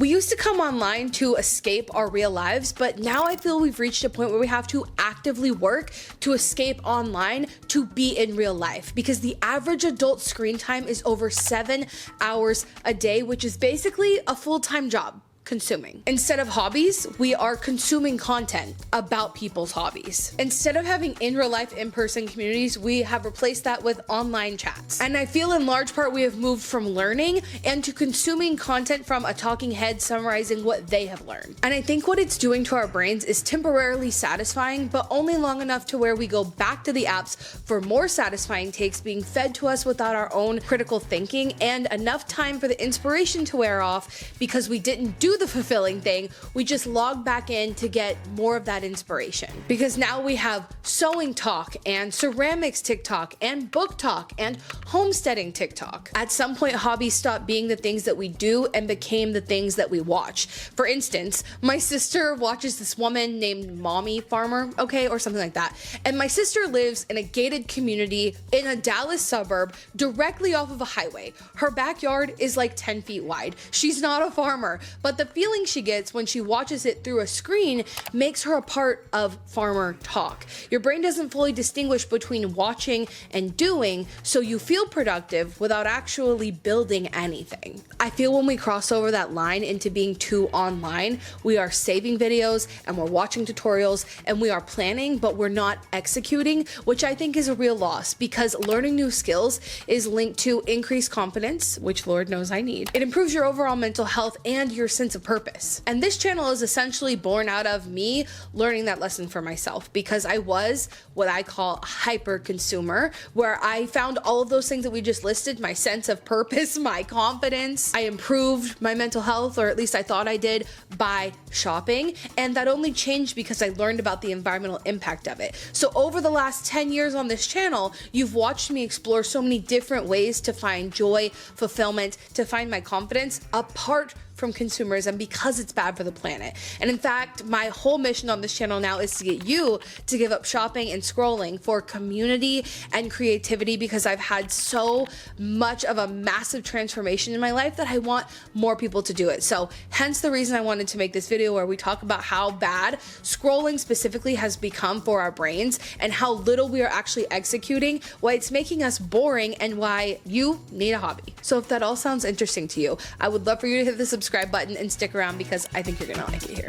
We used to come online to escape our real lives, but now I feel we've reached a point where we have to actively work to escape online to be in real life, because the average adult screen time is over 7 hours a day, which is basically a full-time job. Consuming. Instead of hobbies, we are consuming content about people's hobbies. Instead of having in real life, in-person communities, we have replaced that with online chats. And I feel in large part we have moved from learning and to consuming content from a talking head summarizing what they have learned. And I think what it's doing to our brains is temporarily satisfying, but only long enough to where we go back to the apps for more satisfying takes being fed to us without our own critical thinking, and enough time for the inspiration to wear off because we didn't do the fulfilling thing. We just log back in to get more of that inspiration, because now we have sewing talk and ceramics TikTok and book talk and homesteading TikTok. At some point, hobbies stopped being the things that we do and became the things that we watch. For instance, my sister watches this woman named Mommy Farmer, or something like that. And my sister lives in a gated community in a Dallas suburb directly off of a highway. Her backyard is like 10 feet wide. She's not a farmer, but the feeling she gets when she watches it through a screen makes her a part of farmer talk. Your brain doesn't fully distinguish between watching and doing, so you feel productive without actually building anything. I feel when we cross over that line into being too online, we are saving videos and we're watching tutorials and we are planning, but we're not executing, which I think is a real loss, because learning new skills is linked to increased confidence, which Lord knows I need. It improves your overall mental health and your sense of purpose. And this channel is essentially born out of me learning that lesson for myself, because I was what I call a hyper consumer, where I found all of those things that we just listed: my sense of purpose, my confidence. I improved my mental health, or at least I thought I did, by shopping. And that only changed because I learned about the environmental impact of it. So over the last 10 years on this channel, you've watched me explore so many different ways to find joy, fulfillment, to find my confidence apart from consumerism, because it's bad for the planet. And in fact, my whole mission on this channel now is to get you to give up shopping and scrolling for community and creativity, because I've had so much of a massive transformation in my life that I want more people to do it. So hence the reason I wanted to make this video where we talk about how bad scrolling specifically has become for our brains, and how little we are actually executing, why it's making us boring, and why you need a hobby. So if that all sounds interesting to you, I would love for you to hit the subscribe button and stick around, because I think you're gonna like it here.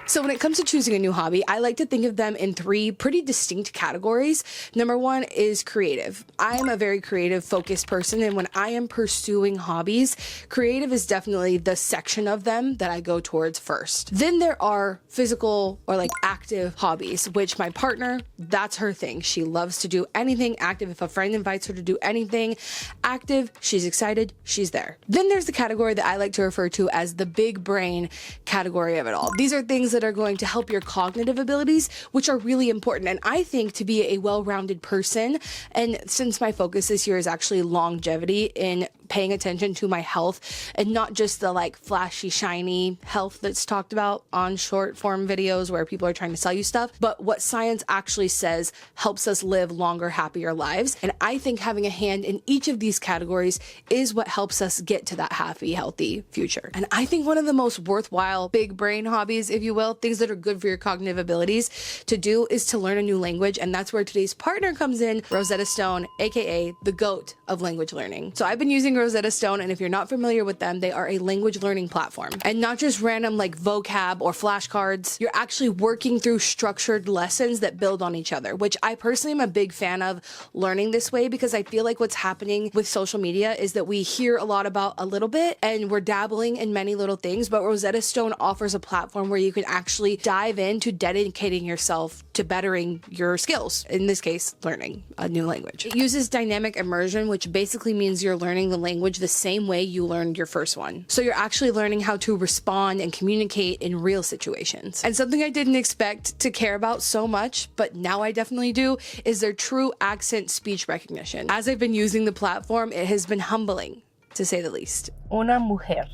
So when it comes to choosing a new hobby, I like to think of them in 3 pretty distinct categories. Number 1 is creative. I am a very creative, focused person, and when I am pursuing hobbies, creative is definitely the section of them that I go towards first. Then there are physical or like active hobbies, which my partner, that's her thing. She loves to do anything active. If a friend invites her to do anything active, she's excited, she's there. Then there's the category that I like to refer to as the big brain category of it all. These are things that are going to help your cognitive abilities, which are really important. And I think to be a well-rounded person, and since my focus this year is actually longevity in paying attention to my health, and not just the like flashy, shiny health that's talked about on short form videos where people are trying to sell you stuff, but what science actually says helps us live longer, happier lives. And I think having a hand in each of these categories is what helps us get to that happy, healthy future. And I think one of the most worthwhile big brain hobbies, if you will, things that are good for your cognitive abilities to do, is to learn a new language. And that's where today's partner comes in, Rosetta Stone, aka the GOAT of language learning. So I've been using Rosetta Stone, and if you're not familiar with them, they are a language learning platform, and not just random like vocab or flashcards. You're actually working through structured lessons that build on each other, which I personally am a big fan of learning this way, because I feel like what's happening with social media is that we hear a lot about a little bit and we're dabbling in many little things, but Rosetta Stone offers a platform where you can actually dive into dedicating yourself to bettering your skills, in this case, learning a new language. It uses dynamic immersion, which basically means you're learning the language the same way you learned your first one. So you're actually learning how to respond and communicate in real situations. And something I didn't expect to care about so much, but now I definitely do, is their true accent speech recognition. As I've been using the platform, it has been humbling, to say the least. Una mujer.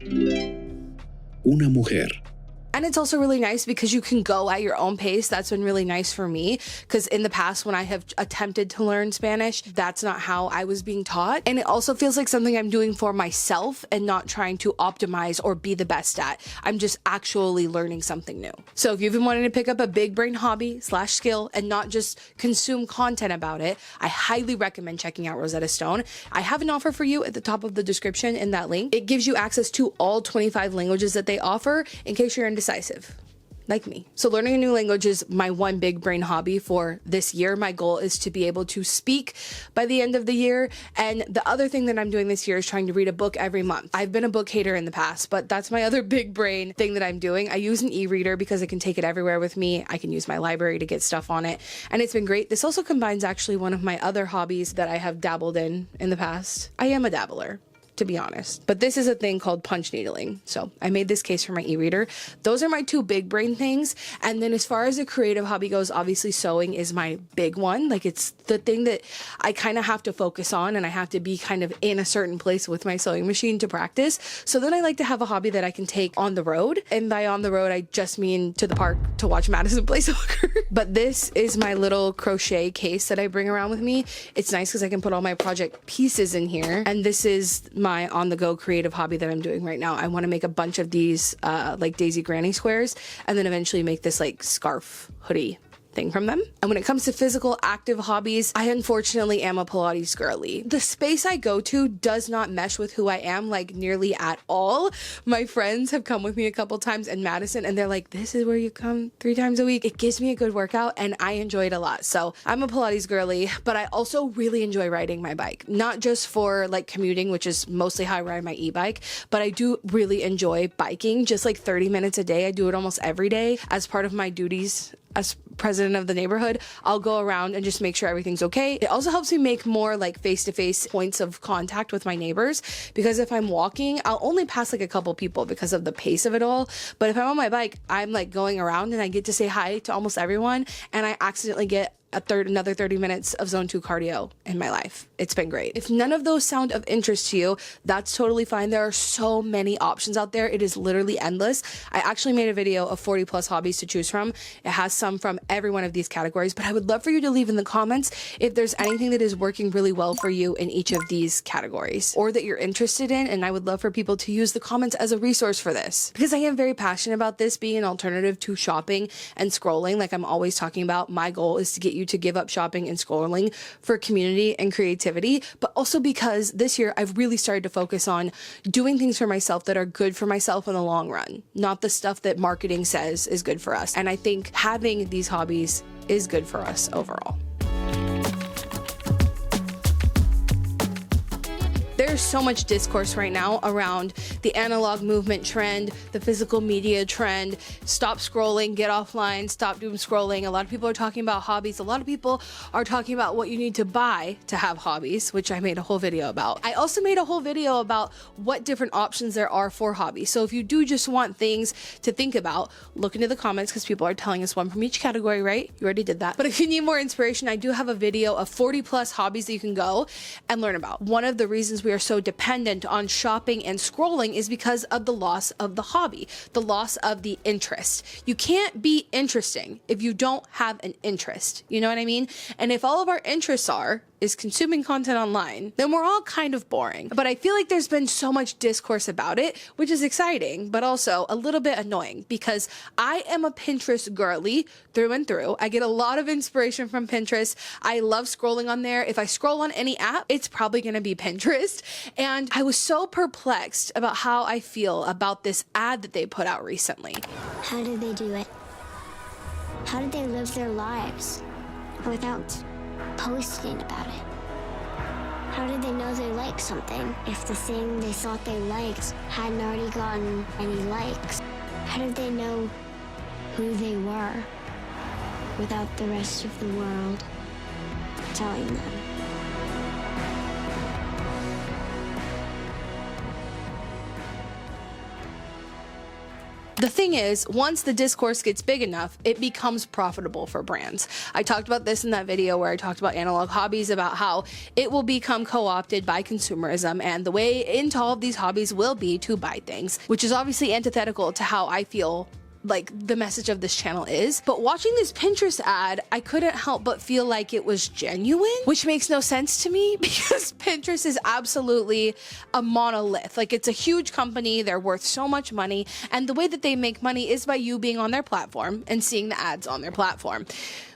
Una mujer. And it's also really nice because you can go at your own pace. That's been really nice for me, because in the past when I have attempted to learn Spanish, that's not how I was being taught. And it also feels like something I'm doing for myself and not trying to optimize or be the best at. I'm just actually learning something new. So if you've been wanting to pick up a big brain hobby / skill and not just consume content about it, I highly recommend checking out Rosetta Stone. I have an offer for you at the top of the description in that link. It gives you access to all 25 languages that they offer in case you're indecisive, like me. So learning a new language is my one big brain hobby for this year. My goal is to be able to speak by the end of the year. And the other thing that I'm doing this year is trying to read a book every month. I've been a book hater in the past, but that's my other big brain thing that I'm doing. I use an e-reader because I can take it everywhere with me. I can use my library to get stuff on it, and it's been great. This also combines actually one of my other hobbies that I have dabbled in the past. I am a dabbler, to be honest. But this is a thing called punch needling. So I made this case for my e-reader. Those are my two big brain things. And then as far as a creative hobby goes, obviously sewing is my big one. Like, it's the thing that I kind of have to focus on, and I have to be kind of in a certain place with my sewing machine to practice. So then I like to have a hobby that I can take on the road. And by on the road, I just mean to the park to watch Madison play soccer. But this is my little crochet case that I bring around with me. It's nice because I can put all my project pieces in here. And this is my on-the-go creative hobby that I'm doing right now. I want to make a bunch of these like Daisy Granny squares, and then eventually make this like scarf hoodie thing from them. And when it comes to physical active hobbies, I unfortunately am a Pilates girly. The space I go to does not mesh with who I am, like, nearly at all. My friends have come with me a couple times in Madison, and they're like, this is where you come 3 times a week. It gives me a good workout, and I enjoy it a lot. So I'm a Pilates girly, but I also really enjoy riding my bike, not just for like commuting, which is mostly how I ride my e-bike, but I do really enjoy biking, just like 30 minutes a day. I do it almost every day as part of my duties as president of the neighborhood. I'll go around and just make sure everything's okay. It also helps me make more like face-to-face points of contact with my neighbors, because if I'm walking, I'll only pass like a couple people because of the pace of it all. But if I'm on my bike, I'm like going around and I get to say hi to almost everyone, and I accidentally get another 30 minutes of zone 2 cardio in my life. It's been great. If none of those sound of interest to you, that's totally fine. There are so many options out there. It is literally endless. I actually made a video of 40 plus hobbies to choose from. It has some from every one of these categories, but I would love for you to leave in the comments if there's anything that is working really well for you in each of these categories, or that you're interested in. And I would love for people to use the comments as a resource for this, because I am very passionate about this being an alternative to shopping and scrolling. Like I'm always talking about, my goal is to get you to give up shopping and scrolling for community and creativity, but also because this year I've really started to focus on doing things for myself that are good for myself in the long run, not the stuff that marketing says is good for us. And I think having these hobbies is good for us overall. There's so much discourse right now around the analog movement trend, the physical media trend, stop scrolling, get offline, stop doom scrolling. A lot of people are talking about hobbies. A lot of people are talking about what you need to buy to have hobbies, which I made a whole video about. I also made a whole video about what different options there are for hobbies. So if you do just want things to think about, look into the comments, because people are telling us one from each category, right? You already did that. But if you need more inspiration, I do have a video of 40 plus hobbies that you can go and learn about. One of the reasons we are so dependent on shopping and scrolling is because of the loss of the hobby, the loss of the interest. You can't be interesting if you don't have an interest. You know what I mean? And if all of our interests is consuming content online, then we're all kind of boring. But I feel like there's been so much discourse about it, which is exciting, but also a little bit annoying, because I am a Pinterest girly through and through. I get a lot of inspiration from Pinterest. I love scrolling on there. If I scroll on any app, it's probably going to be Pinterest. And I was so perplexed about how I feel about this ad that they put out recently. How did they do it? How did they live their lives without posting about it? How did they know they liked something if the thing they thought they liked hadn't already gotten any likes? How did they know who they were without the rest of the world telling them? The thing is, once the discourse gets big enough, it becomes profitable for brands. I talked about this in that video where I talked about analog hobbies, about how it will become co-opted by consumerism, and the way into all of these hobbies will be to buy things, which is obviously antithetical to how I feel like the message of this channel is. But watching this Pinterest ad, I couldn't help but feel like it was genuine, which makes no sense to me because Pinterest is absolutely a monolith. Like, it's a huge company, they're worth so much money, and the way that they make money is by you being on their platform and seeing the ads on their platform,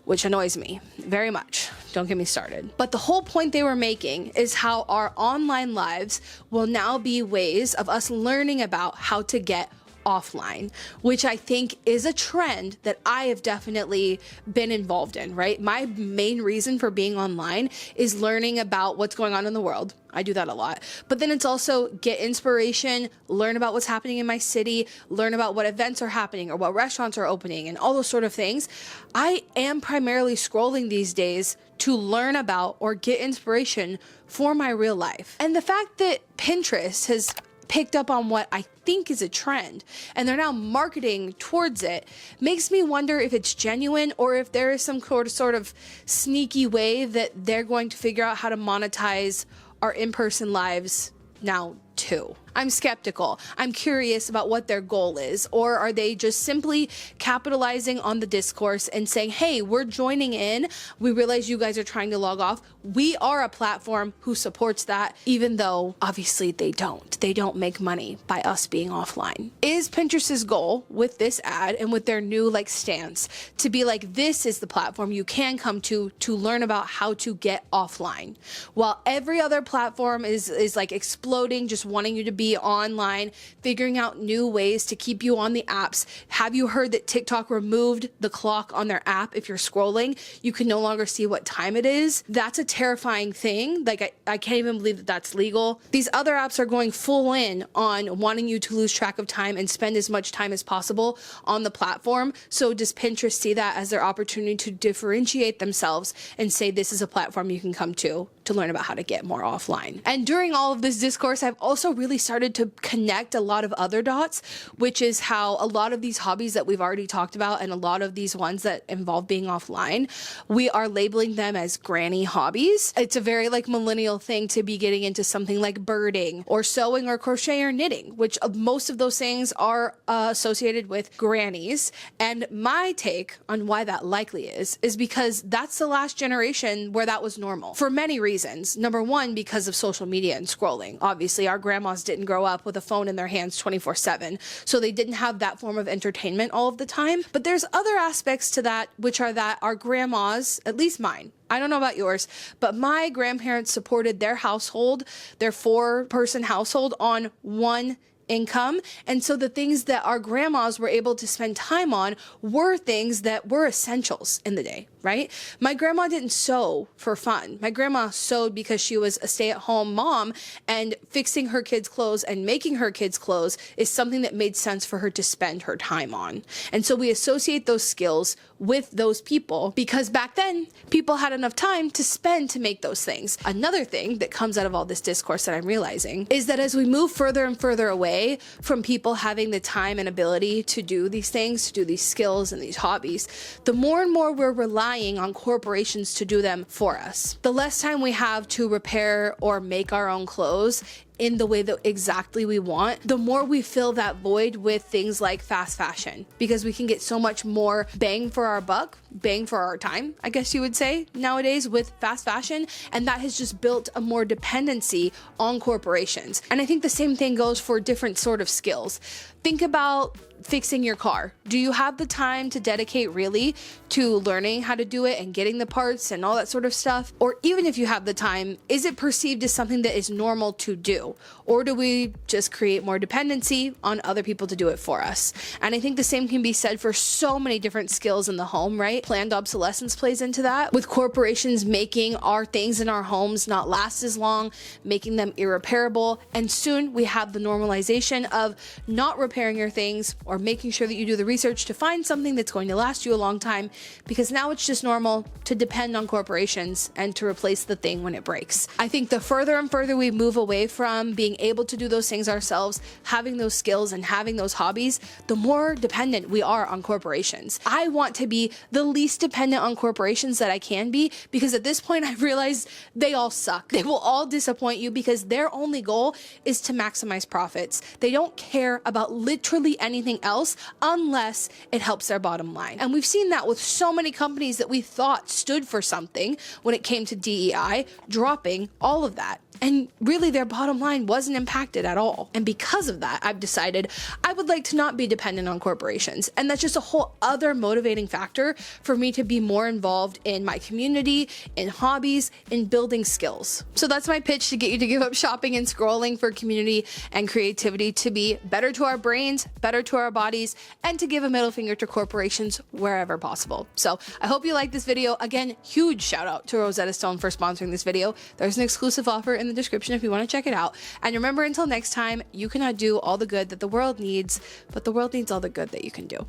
which annoys me very much. Don't get me started. But the whole point they were making is how our online lives will now be ways of us learning about how to get offline, which I think is a trend that I have definitely been involved in, right? My main reason for being online is learning about what's going on in the world. I do that a lot. But then it's also get inspiration, learn about what's happening in my city, learn about what events are happening or what restaurants are opening and all those sort of things. I am primarily scrolling these days to learn about or get inspiration for my real life. And the fact that Pinterest has picked up on what I think is a trend and they're now marketing towards it makes me wonder if it's genuine or if there is some sort of sneaky way that they're going to figure out how to monetize our in-person lives now too. I'm skeptical. I'm curious about what their goal is, or are they just simply capitalizing on the discourse and saying, hey, we're joining in. We realize you guys are trying to log off. We are a platform who supports that, even though obviously they don't. They don't make money by us being offline. Is Pinterest's goal with this ad and with their new stance to be like, this is the platform you can come to learn about how to get offline, while every other platform is like exploding, just wanting you to be online, figuring out new ways to keep you on the apps. Have you heard that TikTok removed the clock on their app? If you're scrolling, you can no longer see what time it is. That's a terrifying thing. Like, I can't even believe that that's legal. These other apps are going full in on wanting you to lose track of time and spend as much time as possible on the platform. So does Pinterest see that as their opportunity to differentiate themselves and say, this is a platform you can come to learn about how to get more offline? And during all of this discourse, I've also really started to connect a lot of other dots, which is how a lot of these hobbies that we've already talked about and a lot of these ones that involve being offline, we are labeling them as granny hobbies. It's a very millennial thing to be getting into something like birding or sewing or crochet or knitting, which most of those things are associated with grannies. And my take on why that likely is because that's the last generation where that was normal for many reasons. Number one, because of social media and scrolling. Obviously, our grandmas didn't grow up with a phone in their hands 24/7, so they didn't have that form of entertainment all of the time. But there's other aspects to that, which are that our grandmas, at least mine, I don't know about yours, but my grandparents supported their household, their 4-person household, on one income. And so the things that our grandmas were able to spend time on were things that were essentials in the day, right? My grandma didn't sew for fun. My grandma sewed because she was a stay-at-home mom, and fixing her kids' clothes and making her kids' clothes is something that made sense for her to spend her time on. And so we associate those skills with those people because back then people had enough time to spend to make those things. Another thing that comes out of all this discourse that I'm realizing is that as we move further and further away from people having the time and ability to do these things, to do these skills and these hobbies, the more and more we're relying on corporations to do them for us. The less time we have to repair or make our own clothes in the way that exactly we want, the more we fill that void with things like fast fashion, because we can get so much more bang for our buck, bang for our time, I guess you would say, nowadays with fast fashion. And that has just built a more dependency on corporations. And I think the same thing goes for different sort of skills. Think about fixing your car. Do you have the time to dedicate really to learning how to do it and getting the parts and all that sort of stuff? Or even if you have the time, is it perceived as something that is normal to do? Or do we just create more dependency on other people to do it for us? And I think the same can be said for so many different skills in the home, right? Planned obsolescence plays into that, with corporations making our things in our homes not last as long, making them irreparable. And soon we have the normalization of not repairing your things or making sure that you do the research to find something that's going to last you a long time, because now it's just normal to depend on corporations and to replace the thing when it breaks. I think the further and further we move away from being able to do those things ourselves, having those skills and having those hobbies, the more dependent we are on corporations. I want to be the least dependent on corporations that I can be, because at this point I've realized they all suck. They will all disappoint you because their only goal is to maximize profits. They don't care about literally anything anything else unless it helps their bottom line. And we've seen that with so many companies that we thought stood for something when it came to DEI, dropping all of that. And really their bottom line wasn't impacted at all. And because of that, I've decided I would like to not be dependent on corporations. And that's just a whole other motivating factor for me to be more involved in my community, in hobbies, in building skills. So that's my pitch to get you to give up shopping and scrolling for community and creativity, to be better to our brains, better to our bodies, and to give a middle finger to corporations wherever possible. So I hope you like this video. Again, huge shout out to Rosetta Stone for sponsoring this video. There's an exclusive offer in the description if you want to check it out. And remember, until next time, you cannot do all the good that the world needs, but the world needs all the good that you can do.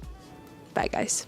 Bye, guys.